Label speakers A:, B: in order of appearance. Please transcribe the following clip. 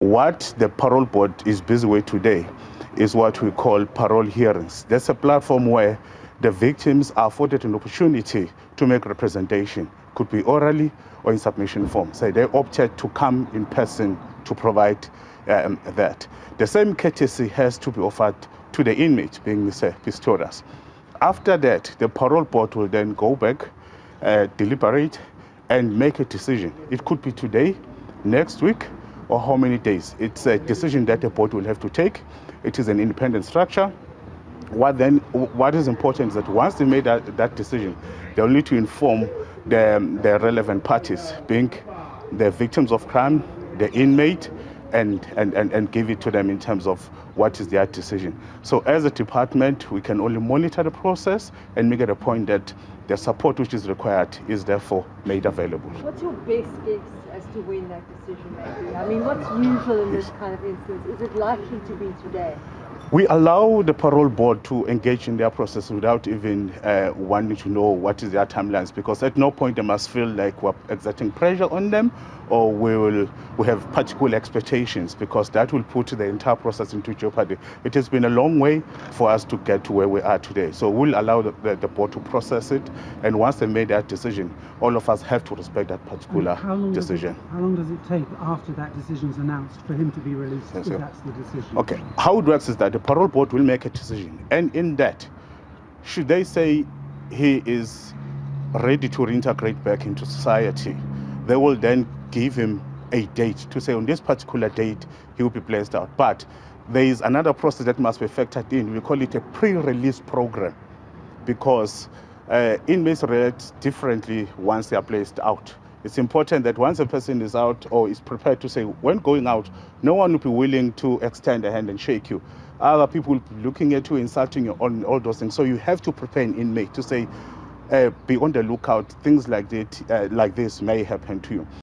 A: What the parole board is busy with today is what we call parole hearings. That's a platform where the victims are afforded an opportunity to make representation. Could be orally or in submission form. So they opted to come in person to provide that. The same courtesy has to be offered to the inmate, being Mr. Pistorius. After that, the parole board will then go back, deliberate, and make a decision. It could be today, next week, or how many days. It's a decision that the board will have to take. It is an independent structure. What is important is that once they made that decision, they'll need to inform the relevant parties, being the victims of crime, the inmate, and give it to them in terms of what is their decision. So as a department, we can only monitor the process and make it a point that the support which is required is therefore made available.
B: What's your best guess as to when that decision may be? I mean, what's usual in this kind of instance? Is it likely to be today?
A: We allow the parole board to engage in their process without even wanting to know what is their timelines, because at no point they must feel like we're exerting pressure on them or we have particular expectations, because that will put the entire process into jeopardy. It has been a long way for us to get to where we are today. So we'll allow the board to process it, and once they made that decision, all of us have to respect that particular decision.
C: How long does it take after that decision is announced for him to be released, if that's the decision?
A: Okay, how it works is that the parole board will make a decision, and in that, should they say he is ready to reintegrate back into society, they will then give him a date to say on this particular date he will be placed out. But there is another process that must be factored in. We call it a pre-release program, because inmates react differently once they are placed out. It's important that once a person is out or is prepared to say, when going out, no one will be willing to extend a hand and shake you. Other people will be looking at you, insulting you, on all those things. So you have to prepare an inmate to say, be on the lookout, things like this may happen to you.